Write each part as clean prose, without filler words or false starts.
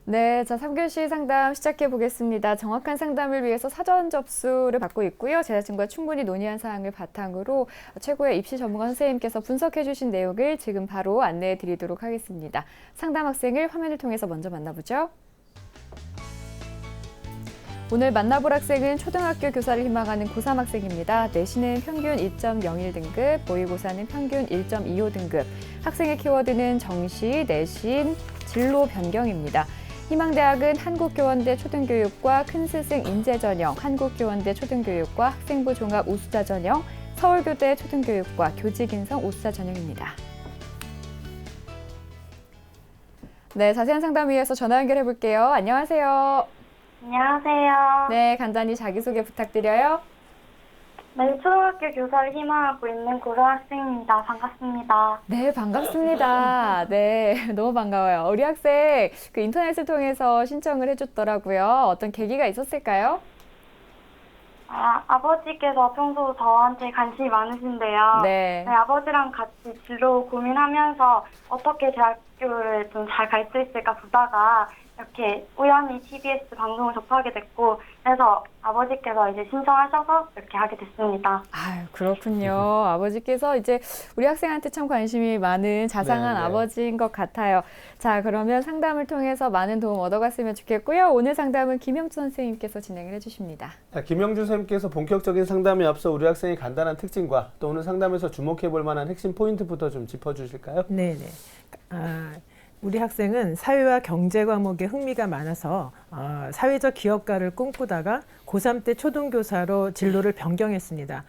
네, 자, 3교시 상담 시작해 보겠습니다. 정확한 상담을 위해서 사전 접수를 받고 있고요. 제자친구와 충분히 논의한 사항을 바탕으로 최고의 입시 전문가 선생님께서 분석해 주신 내용을 지금 바로 안내해 드리도록 하겠습니다. 상담 학생을 화면을 통해서 먼저 만나보죠. 오늘 만나볼 학생은 초등학교 교사를 희망하는 고3 학생입니다. 내신은 평균 2.01등급, 모의고사는 평균 1.25등급. 학생의 키워드는 정시, 내신, 진로 변경입니다. 희망대학은 한국교원대 초등교육과 큰스승 인재전형, 한국교원대 초등교육과 학생부 종합 우수자 전형, 서울교대 초등교육과 교직인성 우수자 전형입니다. 네, 자세한 상담 위해서 전화 연결해 볼게요. 안녕하세요. 안녕하세요. 네, 간단히 자기소개 부탁드려요. 네, 초등학교 교사를 희망하고 있는 고등학생입니다. 반갑습니다. 네, 반갑습니다. 네, 너무 반가워요. 우리 학생 인터넷을 통해서 신청을 해줬더라고요. 어떤 계기가 있었을까요? 아버지께서 평소 저한테 관심이 많으신데요. 네. 아버지랑 같이 진로 고민하면서 어떻게 대학교를 좀 잘 갈 수 있을까 보다가 이렇게 우연히 TBS 방송을 접하게 됐고, 그래서 아버지께서 이제 신청하셔서 이렇게 하게 됐습니다. 아유, 그렇군요. 아버지께서 이제 우리 학생한테 참 관심이 많은 자상한 네네. 아버지인 것 같아요. 자, 그러면 상담을 통해서 많은 도움 얻어갔으면 좋겠고요. 오늘 상담은 김영주 선생님께서 진행을 해주십니다. 김영주 선생님께서 본격적인 상담에 앞서 우리 학생의 간단한 특징과 또 오늘 상담에서 주목해 볼 만한 핵심 포인트부터 좀 짚어주실까요? 네네. 우리 학생은 사회와 경제 과목에 흥미가 많아서 사회적 기업가를 꿈꾸다가 고3 때 초등교사로 진로를 변경했습니다.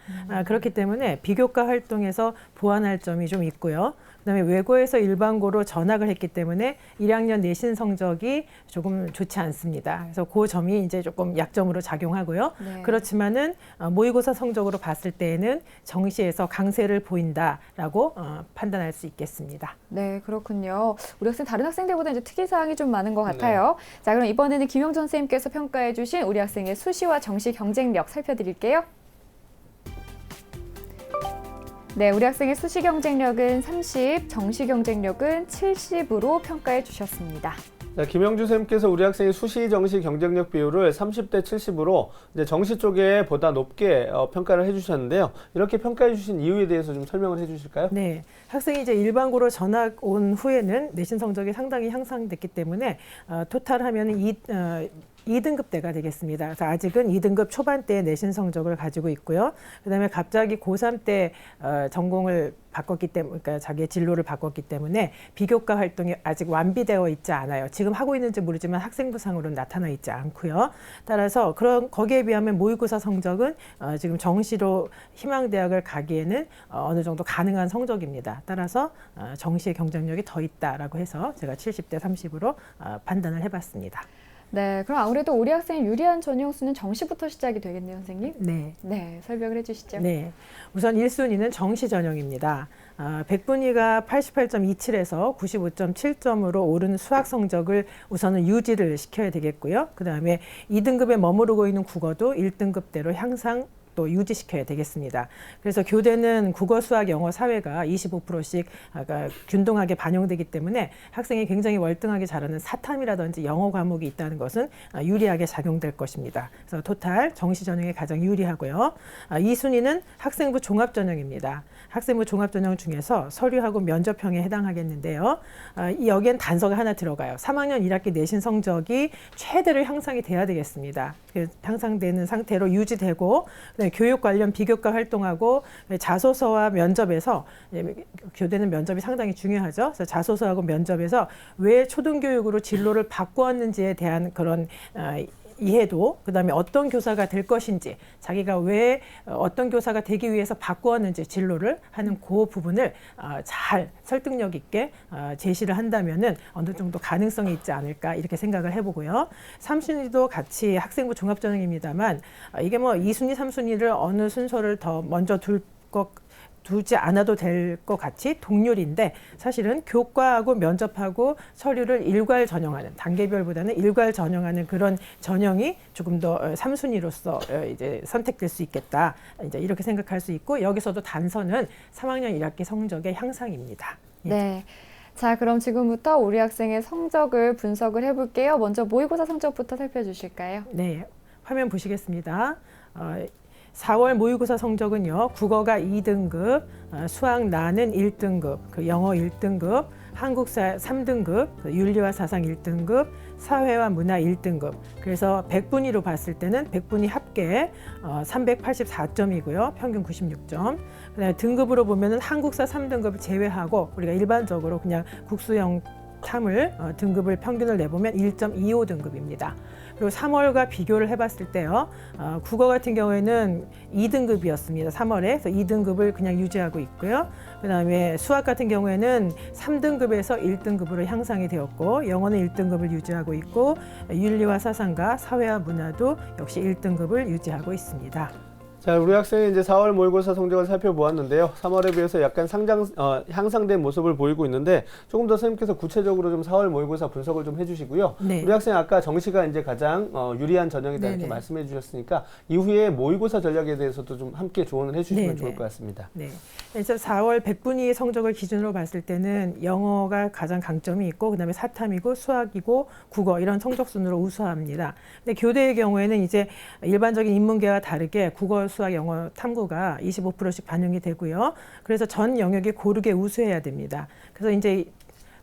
그렇기 때문에 비교과 활동에서 보완할 점이 좀 있고요. 그다음에 외고에서 일반고로 전학을 했기 때문에 1학년 내신 성적이 조금 좋지 않습니다. 그래서 그 점이 이제 조금 약점으로 작용하고요. 네. 그렇지만은 모의고사 성적으로 봤을 때에는 정시에서 강세를 보인다라고 판단할 수 있겠습니다. 네, 그렇군요. 우리 학생 다른 학생들보다 이제 특이사항이 좀 많은 것 같아요. 자, 그럼 이번에는 김영준 선생님께서 평가해 주신 우리 학생의 수시와 정시 경쟁력 살펴드릴게요. 네, 우리 학생의 수시 경쟁력은 30, 정시 경쟁력은 70으로 평가해 주셨습니다. 김영주 선생님께서 우리 학생의 수시 정시 경쟁력 비율을 30대 70으로 이제 정시 쪽에 보다 높게 평가를 해주셨는데요. 이렇게 평가해 주신 이유에 대해서 좀 설명을 해주실까요? 네, 학생이 이제 일반고로 전학 온 후에는 내신 성적이 상당히 향상됐기 때문에 토탈하면 2등급대가 되겠습니다. 그래서 아직은 2등급 초반대의 내신 성적을 가지고 있고요. 그다음에 갑자기 고3 때 전공을 바꿨기 때문에, 그러니까 자기의 진로를 바꿨기 때문에 비교과 활동이 아직 완비되어 있지 않아요. 지금 하고 있는지 모르지만 학생부상으로는 나타나 있지 않고요. 따라서 거기에 비하면 모의고사 성적은 지금 정시로 희망대학을 가기에는 어느 정도 가능한 성적입니다. 따라서 정시의 경쟁력이 더 있다라고 해서 제가 70대 30으로 판단을 해봤습니다. 네, 그럼 아무래도 우리 학생의 유리한 전형수는 정시부터 시작이 되겠네요, 선생님. 네. 네, 설명을 해주시죠. 네, 우선 1순위는 정시 전형입니다. 100분위가 88.27에서 95.7점으로 오른 수학 성적을 우선은 유지를 시켜야 되겠고요. 그 다음에 2등급에 머무르고 있는 국어도 1등급대로 향상 또 유지시켜야 되겠습니다. 그래서 교대는 국어, 수학, 영어, 사회가 25%씩 균등하게 반영되기 때문에 학생이 굉장히 월등하게 잘하는 사탐이라든지 영어 과목이 있다는 것은 유리하게 작용될 것입니다. 그래서 토탈 정시 전형이 가장 유리하고요. 2순위는 학생부 종합 전형입니다. 학생부 종합 전형 중에서 서류하고 면접형에 해당하겠는데요. 여기엔 단서가 하나 들어가요. 3학년 1학기 내신 성적이 최대로 향상이 돼야 되겠습니다. 향상되는 상태로 유지되고 교육 관련 비교과 활동하고 자소서와 면접에서 교대는 면접이 상당히 중요하죠. 그래서 자소서하고 면접에서 왜 초등교육으로 진로를 바꾸었는지에 대한 그런 이해도, 그다음에 어떤 교사가 될 것인지, 자기가 왜 어떤 교사가 되기 위해서 바꾸었는지 진로를 하는 그 부분을 잘 설득력 있게 제시를 한다면은 어느 정도 가능성이 있지 않을까 이렇게 생각을 해보고요. 3순위도 같이 학생부 종합전형입니다만 이게 뭐 2순위, 3순위를 어느 순서를 더 먼저 두지 않아도 될 것 같이 동률인데 사실은 교과하고 면접하고 서류를 일괄 전형하는, 단계별보다는 일괄 전형하는 그런 전형이 조금 더 3순위로서 이제 선택될 수 있겠다. 이제 이렇게 생각할 수 있고, 여기서도 단서는 3학년 1학기 성적의 향상입니다. 예. 네. 자, 그럼 지금부터 우리 학생의 성적을 분석을 해볼게요. 먼저 모의고사 성적부터 살펴주실까요? 네, 화면 보시겠습니다. 4월 모의고사 성적은요. 국어가 2등급, 수학 나는 1등급, 영어 1등급, 한국사 3등급, 윤리와 사상 1등급, 사회와 문화 1등급. 그래서 100분위로 봤을 때는 100분위 합계 384점이고요. 평균 96점. 그다음에 등급으로 보면은 한국사 3등급을 제외하고 우리가 일반적으로 그냥 국수형 탐을 등급을 평균을 내보면 1.25 등급입니다. 그리고 3월과 비교를 해봤을 때요. 국어 같은 경우에는 2등급이었습니다. 3월에. 그래서 2등급을 그냥 유지하고 있고요. 그다음에 수학 같은 경우에는 3등급에서 1등급으로 향상이 되었고 영어는 1등급을 유지하고 있고 윤리와 사상과 사회와 문화도 역시 1등급을 유지하고 있습니다. 자, 우리 학생이 이제 4월 모의고사 성적을 살펴보았는데요. 3월에 비해서 약간 향상된 모습을 보이고 있는데 조금 더 선생님께서 구체적으로 좀 4월 모의고사 분석을 좀 해주시고요. 네. 우리 학생 아까 정시가 이제 가장 유리한 전형이다 이렇게 네네. 말씀해 주셨으니까 이후에 모의고사 전략에 대해서도 좀 함께 조언을 해주시면 네네. 좋을 것 같습니다. 네. 그래서 4월 100분위 성적을 기준으로 봤을 때는 영어가 가장 강점이 있고 그다음에 사탐이고 수학이고 국어 이런 성적 순으로 우수합니다. 근데 교대의 경우에는 이제 일반적인 인문계와 다르게 국어, 수학, 영어 탐구가 25%씩 반영이 되고요. 그래서 전 영역이 고르게 우수해야 됩니다. 그래서 이제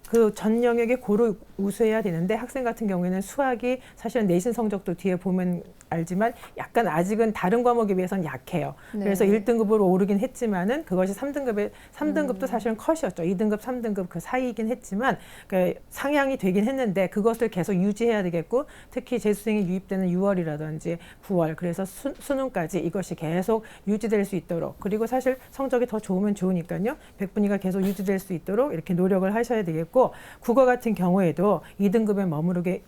그 전 영역에 고루 우수해야 되는데 학생 같은 경우에는 수학이 사실은 내신 성적도 뒤에 보면 알지만 약간 아직은 다른 과목에 비해서는 약해요. 네. 그래서 1등급으로 오르긴 했지만은 그것이 3등급도 사실은 컷이었죠. 2등급, 3등급 그 사이이긴 했지만 그 상향이 되긴 했는데 그것을 계속 유지해야 되겠고 특히 재수생이 유입되는 6월이라든지 9월 그래서 수능까지 이것이 계속 유지될 수 있도록 그리고 사실 성적이 더 좋으면 좋으니까요. 100분위가 계속 유지될 수 있도록 이렇게 노력을 하셔야 되겠고 국어 같은 경우에도 2등급에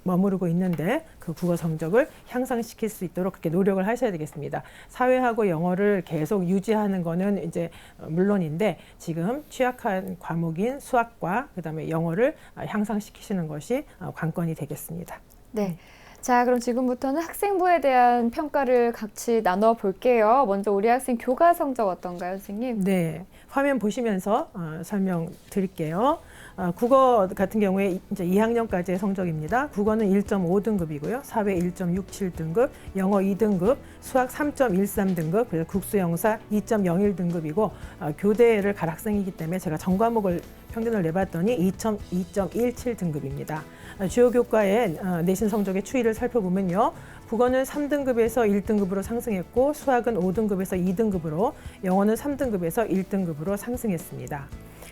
머무르고 있는데 그 국어 성적을 향상시킬 수 있도록 그렇게 노력을 하셔야 되겠습니다. 사회하고 영어를 계속 유지하는 거는 이제 물론인데 지금 취약한 과목인 수학과 그다음에 영어를 향상시키시는 것이 관건이 되겠습니다. 네. 자, 그럼 지금부터는 학생부에 대한 평가를 같이 나눠 볼게요. 먼저 우리 학생 교과 성적 어떤가요, 선생님? 네, 화면 보시면서 설명드릴게요. 국어 같은 경우에 이제 2학년까지의 성적입니다. 국어는 1.5등급이고요. 사회 1.67등급, 영어 2등급, 수학 3.13등급, 그래서 국수영사 2.01등급이고 교대를 갈 학생이기 때문에 제가 전 과목을 평균을 내봤더니 2.17등급입니다. 주요 교과의 내신 성적의 추이를 살펴보면요. 국어는 3등급에서 1등급으로 상승했고 수학은 5등급에서 2등급으로 영어는 3등급에서 1등급으로 상승했습니다.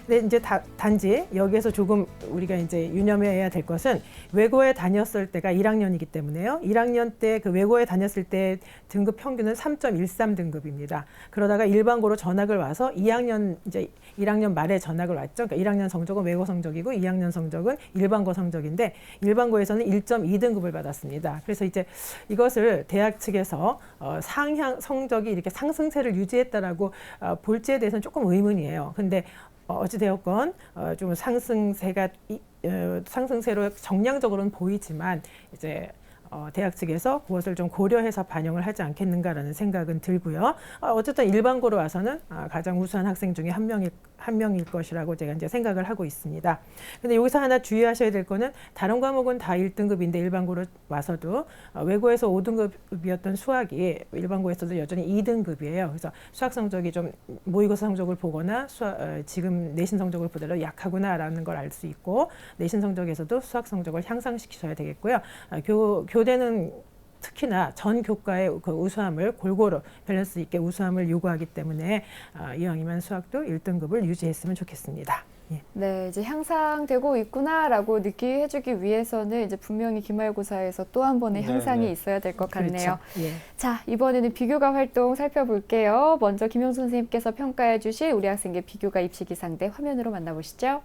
근데 이제 단지 여기에서 조금 우리가 이제 유념해야 될 것은 외고에 다녔을 때가 1학년이기 때문에요. 1학년 때 그 외고에 다녔을 때 등급 평균은 3.13등급입니다. 그러다가 일반고로 전학을 와서 2학년 이제 1학년 말에 전학을 왔죠. 그러니까 1학년 성적은 외고 성적이고 2학년 성적은 일반고 성적인데 일반고에서는 1.2등급을 받았습니다. 그래서 이제 이것을 대학 측에서 상향 성적이 이렇게 상승세를 유지했다라고 볼지에 대해서는 조금 의문이에요. 근데 어찌되었건 좀 상승세로 정량적으로는 보이지만 이제 대학 측에서 그것을 좀 고려해서 반영을 하지 않겠는가라는 생각은 들고요. 어쨌든 일반고로 와서는 가장 우수한 학생 중에 한 명일 것이라고 제가 이제 생각을 하고 있습니다. 근데 여기서 하나 주의하셔야 될 거는 다른 과목은 다 1등급인데 일반고로 와서도 외고에서 5등급이었던 수학이 일반고에서도 여전히 2등급이에요. 그래서 수학 성적이 좀 모의고사 성적을 보거나 지금 내신 성적을 보더라도 약하구나라는 걸 알 수 있고 내신 성적에서도 수학 성적을 향상시키셔야 되겠고요. 교대는 특히나 전 교과의 그 우수함을 골고루 밸런스 있게 우수함을 요구하기 때문에 이왕이면 수학도 1등급을 유지했으면 좋겠습니다. 예. 네, 이제 향상되고 있구나라고 느끼게 해주기 위해서는 이제 분명히 기말고사에서 또 한 번의 향상이 있어야 될 것 같네요. 그렇죠. 예. 자, 이번에는 비교과 활동 살펴볼게요. 먼저 김용수 선생님께서 평가해 주실 우리 학생의 비교과 입시기상대 화면으로 만나보시죠.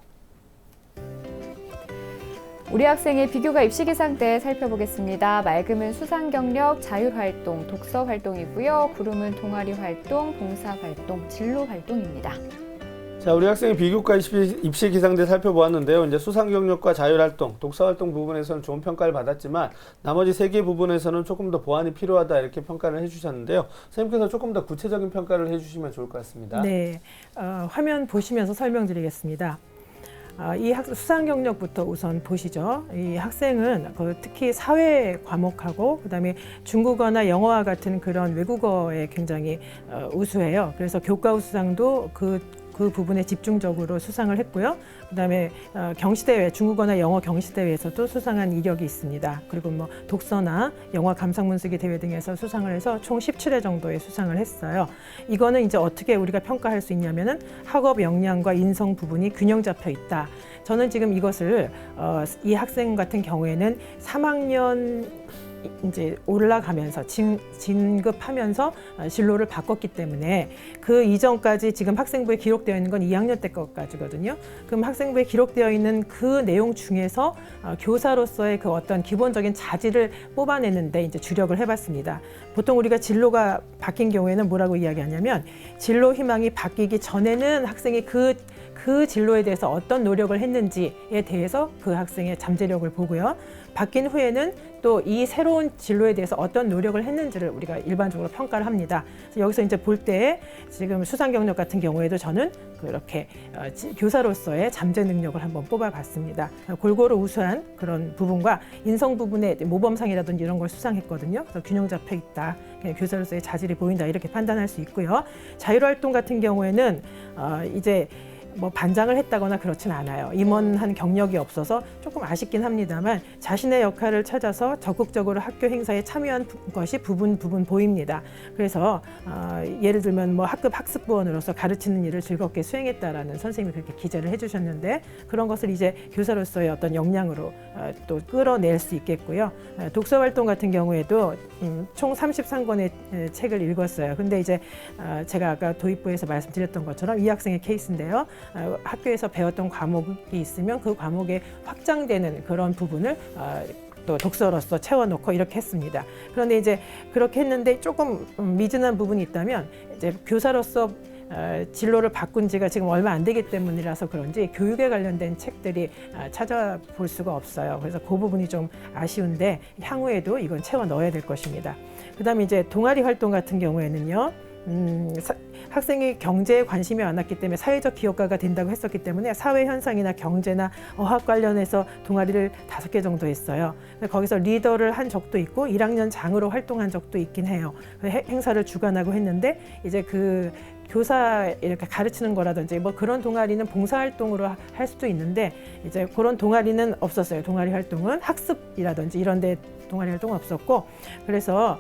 우리 학생의 비교과 입시기상대 살펴보겠습니다. 맑음은 수상경력, 자율활동, 독서활동이고요. 구름은 동아리활동, 봉사활동, 진로활동입니다. 자, 우리 학생의 비교과 입시 기상대 살펴보았는데요. 이제 수상 경력과 자율활동, 독서활동 부분에서는 좋은 평가를 받았지만 나머지 3개 부분에서는 조금 더 보완이 필요하다 이렇게 평가를 해주셨는데요. 선생님께서 조금 더 구체적인 평가를 해주시면 좋을 것 같습니다. 네, 화면 보시면서 설명드리겠습니다. 이 수상 경력부터 우선 보시죠. 이 학생은 특히 사회 과목하고 그다음에 중국어나 영어와 같은 그런 외국어에 굉장히 우수해요. 그래서 교과 우수상도 그 부분에 집중적으로 수상을 했고요. 그다음에 경시대회, 중국어나 영어 경시대회에서도 수상한 이력이 있습니다. 그리고 뭐 독서나 영화 감상문쓰기 대회 등에서 수상을 해서 총 17회 정도의 수상을 했어요. 이거는 이제 어떻게 우리가 평가할 수 있냐면은 학업 역량과 인성 부분이 균형 잡혀 있다. 저는 지금 이것을 이 학생 같은 경우에는 3학년 이제 올라가면서 진급하면서 진로를 바꿨기 때문에 그 이전까지 지금 학생부에 기록되어 있는 건 2학년 때 것까지거든요. 그럼 학생부에 기록되어 있는 그 내용 중에서 교사로서의 그 어떤 기본적인 자질을 뽑아내는데 이제 주력을 해봤습니다. 보통 우리가 진로가 바뀐 경우에는 뭐라고 이야기하냐면 진로 희망이 바뀌기 전에는 학생이 그 진로에 대해서 어떤 노력을 했는지에 대해서 그 학생의 잠재력을 보고요. 바뀐 후에는 또 이 새로운 진로에 대해서 어떤 노력을 했는지를 우리가 일반적으로 평가를 합니다. 그래서 여기서 이제 볼 때 지금 수상 경력 같은 경우에도 저는 그렇게 교사로서의 잠재 능력을 한번 뽑아봤습니다. 골고루 우수한 그런 부분과 인성 부분에 모범상이라든지 이런 걸 수상했거든요. 그래서 균형 잡혀 있다. 교사로서의 자질이 보인다. 이렇게 판단할 수 있고요. 자율활동 같은 경우에는 이제 뭐 반장을 했다거나 그렇진 않아요. 임원한 경력이 없어서 조금 아쉽긴 합니다만 자신의 역할을 찾아서 적극적으로 학교 행사에 참여한 것이 부분 보입니다. 그래서 예를 들면 뭐 학급 학습부원으로서 가르치는 일을 즐겁게 수행했다라는 선생님이 그렇게 기재를 해주셨는데 그런 것을 이제 교사로서의 어떤 역량으로 또 끌어낼 수 있겠고요. 독서 활동 같은 경우에도 총 33권의 책을 읽었어요. 근데 이제 제가 아까 도입부에서 말씀드렸던 것처럼 이 학생의 케이스인데요. 학교에서 배웠던 과목이 있으면 그 과목에 확장되는 그런 부분을 또 독서로서 채워놓고 이렇게 했습니다. 그런데 이제 그렇게 했는데 조금 미진한 부분이 있다면 이제 교사로서 진로를 바꾼 지가 지금 얼마 안 되기 때문이라서 그런지 교육에 관련된 책들이 찾아볼 수가 없어요. 그래서 그 부분이 좀 아쉬운데 향후에도 이건 채워 넣어야 될 것입니다. 그다음에 이제 동아리 활동 같은 경우에는요. 학생이 경제에 관심이 많았기 때문에 사회적 기업가가 된다고 했었기 때문에 사회 현상이나 경제나 어학 관련해서 동아리를 5개 정도 했어요. 거기서 리더를 한 적도 있고 1학년 장으로 활동한 적도 있긴 해요. 행사를 주관하고 했는데 이제 그 교사 이렇게 가르치는 거라든지 뭐 그런 동아리는 봉사활동으로 할 수도 있는데 이제 그런 동아리는 없었어요. 동아리 활동은 학습이라든지 이런 데 동아리 활동은 없었고 그래서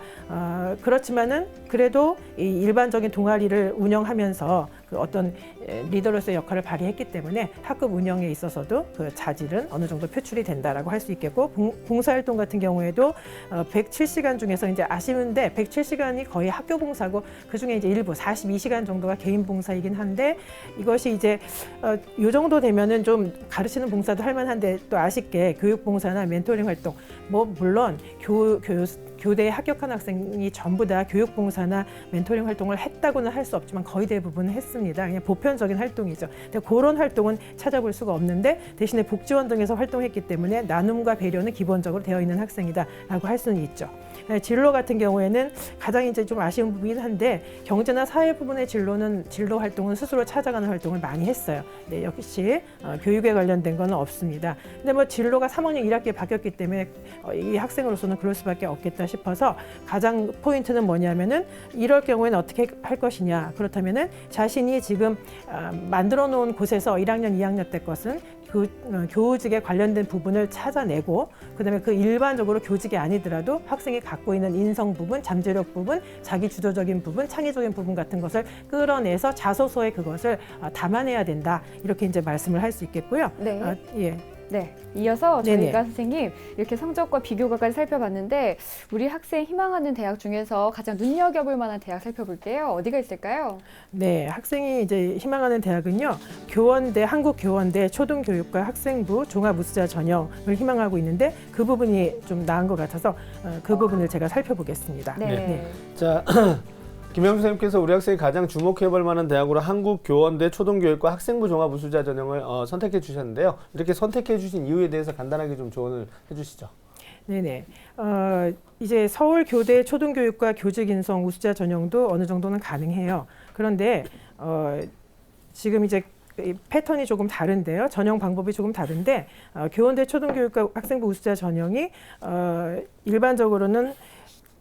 그렇지만은 그래도 이 일반적인 동아리를 운영하면서 그 어떤 리더로서의 역할을 발휘했기 때문에 학급 운영에 있어서도 그 자질은 어느 정도 표출이 된다라고 할 수 있겠고 봉사활동 같은 경우에도 107시간 중에서 이제 아쉬운데 107시간이 거의 학교 봉사고 그 중에 이제 일부 42시간 정도가 개인 봉사이긴 한데 이것이 이제 요 정도 되면은 좀 가르치는 봉사도 할 만한데 또 아쉽게 교육 봉사나 멘토링 활동 뭐 물론 교대에 합격한 학생이 전부 다 교육봉사나 멘토링 활동을 했다고는 할 수 없지만 거의 대부분 했습니다. 그냥 보편적인 활동이죠. 근데 그런 활동은 찾아볼 수가 없는데 대신에 복지원 등에서 활동했기 때문에 나눔과 배려는 기본적으로 되어 있는 학생이다라고 할 수는 있죠. 진로 같은 경우에는 가장 이제 좀 아쉬운 부분이긴 한데 경제나 사회 부분의 진로 활동은 스스로 찾아가는 활동을 많이 했어요. 네, 역시 교육에 관련된 건 없습니다. 근데 뭐 진로가 3학년 1학기에 바뀌었기 때문에 이 학생으로서는 그럴 수밖에 없겠다 싶어서 가장 포인트는 뭐냐면은 이럴 경우에는 어떻게 할 것이냐. 그렇다면은 자신이 지금 만들어 놓은 곳에서 1학년, 2학년 때 것은 교직에 관련된 부분을 찾아내고 그다음에 그 일반적으로 교직이 아니더라도 학생이 갖고 있는 인성 부분, 잠재력 부분, 자기 주도적인 부분, 창의적인 부분 같은 것을 끌어내서 자소서에 그것을 담아내야 된다. 이렇게 이제 말씀을 할 수 있겠고요. 네. 예. 네, 이어서 네네. 저희가 선생님 이렇게 성적과 비교과까지 살펴봤는데 우리 학생 희망하는 대학 중에서 가장 눈여겨볼 만한 대학 살펴볼게요. 어디가 있을까요? 네, 학생이 이제 희망하는 대학은요, 교원대, 한국교원대 초등교육과 학생부 종합우수자 전형을 희망하고 있는데 그 부분이 좀 나은 것 같아서 그 부분을 제가 살펴보겠습니다. 네. 자, 김영수 선생님께서 우리 학생이 가장 주목해볼 만한 대학으로 한국교원대 초등교육과 학생부 종합우수자 전형을 선택해 주셨는데요. 이렇게 선택해 주신 이유에 대해서 간단하게 좀 조언을 해주시죠. 네네. 이제 서울교대 초등교육과 교직인성 우수자 전형도 어느 정도는 가능해요. 그런데 지금 이제 이 패턴이 조금 다른데요. 전형 방법이 조금 다른데 교원대 초등교육과 학생부 우수자 전형이 일반적으로는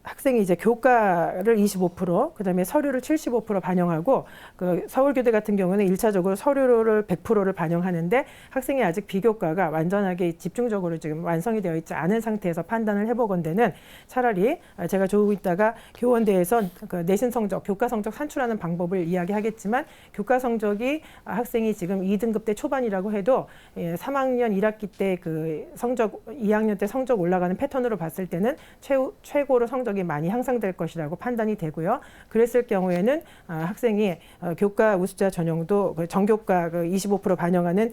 학생이 이제 교과를 25%, 그다음에 서류를 75% 반영하고 그 서울교대 같은 경우는 1차적으로 서류를 100%를 반영하는데 학생이 아직 비교과가 완전하게 집중적으로 지금 완성이 되어 있지 않은 상태에서 판단을 해보건대는 차라리 제가 조금 있다가 교원대에서 그 내신 성적, 교과 성적 산출하는 방법을 이야기하겠지만 교과 성적이 학생이 지금 2등급 때 초반이라고 해도 3학년 1학기 때 그 성적, 2학년 때 성적 올라가는 패턴으로 봤을 때는 최고로 성적이 많이 향상될 것이라고 판단이 되고요. 그랬을 경우에는 학생이 교과 우수자 전형도 정교과 25% 반영하는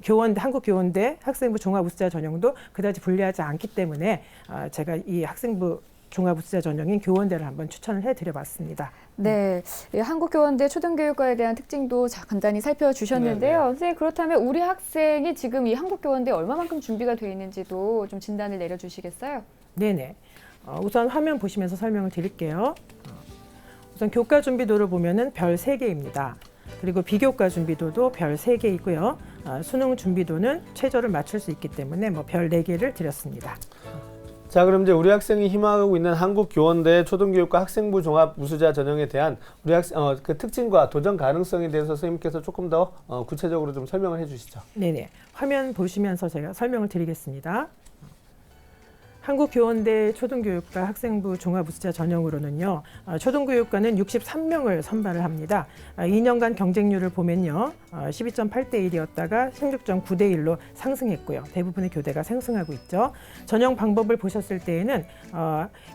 교원대, 한국교원대 학생부 종합 우수자 전형도 그다지 불리하지 않기 때문에 제가 이 학생부 종합 우수자 전형인 교원대를 한번 추천을 해드려봤습니다. 네, 한국교원대 초등교육과에 대한 특징도 간단히 살펴주셨는데요. 네네. 선생님, 그렇다면 우리 학생이 지금 이 한국교원대에 얼마만큼 준비가 되어 있는지도 좀 진단을 내려주시겠어요? 네네. 우선 화면 보시면서 설명을 드릴게요. 우선 교과 준비도를 보면은 별 3개입니다. 그리고 비교과 준비도도 별 3개 있고요. 수능 준비도는 최저를 맞출 수 있기 때문에 별 4개를 드렸습니다. 자, 그럼 이제 우리 학생이 희망하고 있는 한국교원대 초등교육과 학생부 종합 우수자 전형에 대한 우리 학생 그 특징과 도전 가능성에 대해서 선생님께서 조금 더 구체적으로 좀 설명을 해주시죠. 네네. 화면 보시면서 제가 설명을 드리겠습니다. 한국교원대 초등교육과 학생부 종합우수자 전형으로는요. 초등교육과는 63명을 선발을 합니다. 2년간 경쟁률을 보면요. 12.8대 1이었다가 16.9대 1로 상승했고요. 대부분의 교대가 상승하고 있죠. 전형 방법을 보셨을 때에는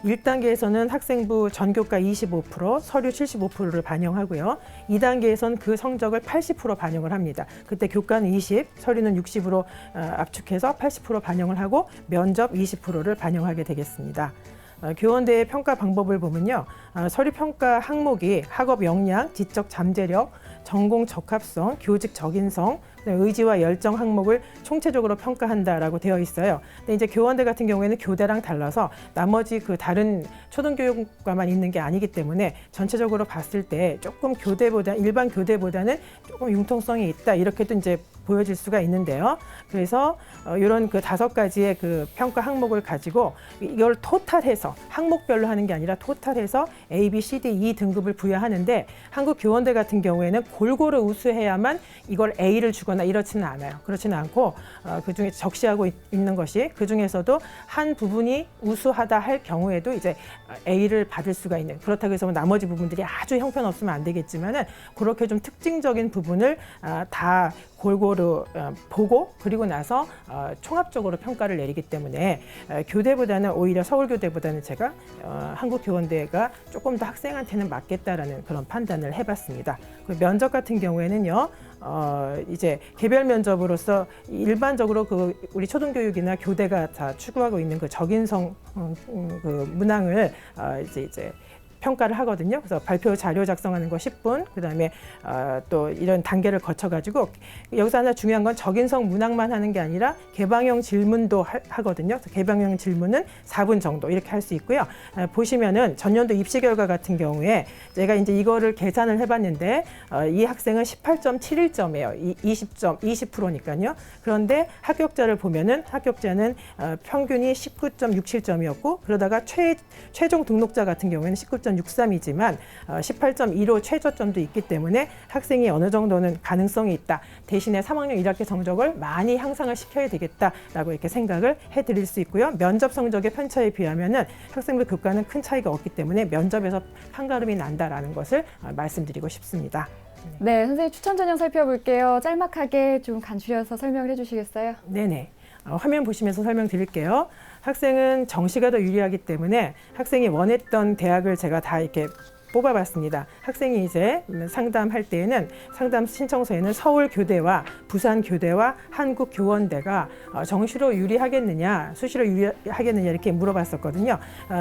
1단계에서는 학생부 전교과 25%, 서류 75%를 반영하고요. 2단계에서는 그 성적을 80% 반영을 합니다. 그때 교과는 20, 서류는 60으로 압축해서 80% 반영을 하고 면접 20%를 반영하게 되겠습니다. 교원대의 평가 방법을 보면요. 서류 평가 항목이 학업 역량, 지적 잠재력, 전공 적합성, 교직 적인성, 의지와 열정 항목을 총체적으로 평가한다라고 되어 있어요. 근데 이제 교원대 같은 경우에는 교대랑 달라서 나머지 그 다른 초등교육과만 있는 게 아니기 때문에 전체적으로 봤을 때 조금 교대보다 일반 교대보다는 조금 융통성이 있다 이렇게도 이제 보여질 수가 있는데요. 그래서 이런 그 5가지의 그 평가 항목을 가지고 이걸 토탈해서 항목별로 하는 게 아니라 토탈해서 A, B, C, D, E 등급을 부여하는데 한국교원대 같은 경우에는 골고루 우수해야만 이걸 A를 주거나 이렇지는 않아요. 그렇지는 않고 그중에 적시하고 있는 것이 그중에서도 한 부분이 우수하다 할 경우에도 이제 A를 받을 수가 있는 그렇다고 해서 나머지 부분들이 아주 형편없으면 안 되겠지만은 그렇게 좀 특징적인 부분을 다 골고루 보고 그리고 나서 총합적으로 평가를 내리기 때문에 교대보다는 오히려 서울교대보다는 제가 한국교원대가 조금 더 학생한테는 맞겠다라는 그런 판단을 해봤습니다. 그 면접 같은 경우에는요. 이제 개별 면접으로서 일반적으로 그 우리 초등교육이나 교대가 다 추구하고 있는 그 적인성 그 문항을 이제 평가를 하거든요. 그래서 발표 자료 작성하는 거 10분, 그다음에 또 이런 단계를 거쳐가지고 여기서 하나 중요한 건 적인성 문항만 하는 게 아니라 개방형 질문도 하거든요. 그래서 개방형 질문은 4분 정도 이렇게 할 수 있고요. 보시면은 전년도 입시 결과 같은 경우에 제가 이제 이거를 계산을 해봤는데 이 학생은 18.71점이에요. 20%니까요. 그런데 합격자를 보면은 합격자는 평균이 19.67점이었고 그러다가 최종 등록자 같은 경우에는 19.63이지만 18.15 최저점도 있기 때문에 학생이 어느 정도는 가능성이 있다. 대신에 3학년 1학기 성적을 많이 향상을 시켜야 되겠다라고 이렇게 생각을 해드릴 수 있고요. 면접 성적의 편차에 비하면은 학생부 교과는 큰 차이가 없기 때문에 면접에서 판가름이 난다라는 것을 말씀드리고 싶습니다. 네, 선생님 추천 전형 살펴볼게요. 짤막하게 좀 간추려서 설명을 해주시겠어요? 네네. 화면 보시면서 설명드릴게요. 학생은 정시가 더 유리하기 때문에 학생이 원했던 대학을 제가 다 이렇게 뽑아봤습니다. 학생이 이제 상담할 때에는 상담 신청서에는 서울교대와 부산교대와 한국교원대가 정시로 유리하겠느냐, 수시로 유리하겠느냐 이렇게 물어봤었거든요.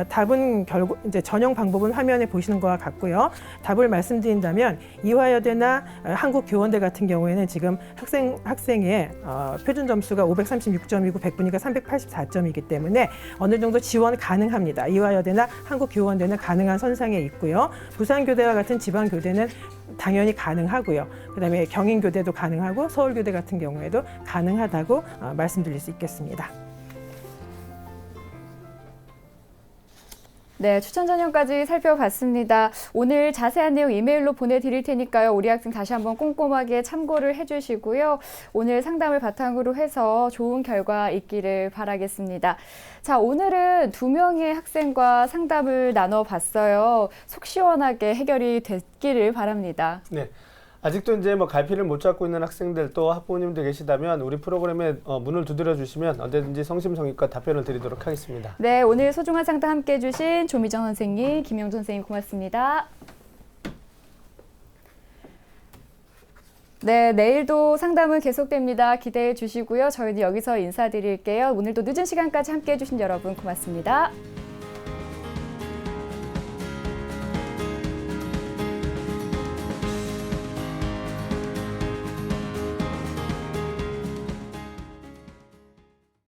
답은 결국 이제 전형 방법은 화면에 보시는 것과 같고요. 답을 말씀드린다면 이화여대나 한국교원대 같은 경우에는 지금 학생의 표준 점수가 536점이고 100분위가 384점이기 때문에 어느 정도 지원 가능합니다. 이화여대나 한국교원대는 가능한 선상에 있고요. 부산교대와 같은 지방교대는 당연히 가능하고요. 그다음에 경인교대도 가능하고 서울교대 같은 경우에도 가능하다고 말씀드릴 수 있겠습니다. 네, 추천 전형까지 살펴봤습니다. 오늘 자세한 내용 이메일로 보내드릴 테니까요. 우리 학생 다시 한번 꼼꼼하게 참고를 해주시고요. 오늘 상담을 바탕으로 해서 좋은 결과 있기를 바라겠습니다. 자, 오늘은 2명의 학생과 상담을 나눠봤어요. 속 시원하게 해결이 됐기를 바랍니다. 네. 아직도 이제 뭐 갈피를 못 잡고 있는 학생들 또 학부모님들 계시다면 우리 프로그램에 문을 두드려 주시면 언제든지 성심성의껏 답변을 드리도록 하겠습니다. 네, 오늘 소중한 상담 함께 해주신 조미정 선생님, 김용준 선생님 고맙습니다. 네, 내일도 상담은 계속됩니다. 기대해 주시고요. 저희는 여기서 인사드릴게요. 오늘도 늦은 시간까지 함께 해주신 여러분 고맙습니다.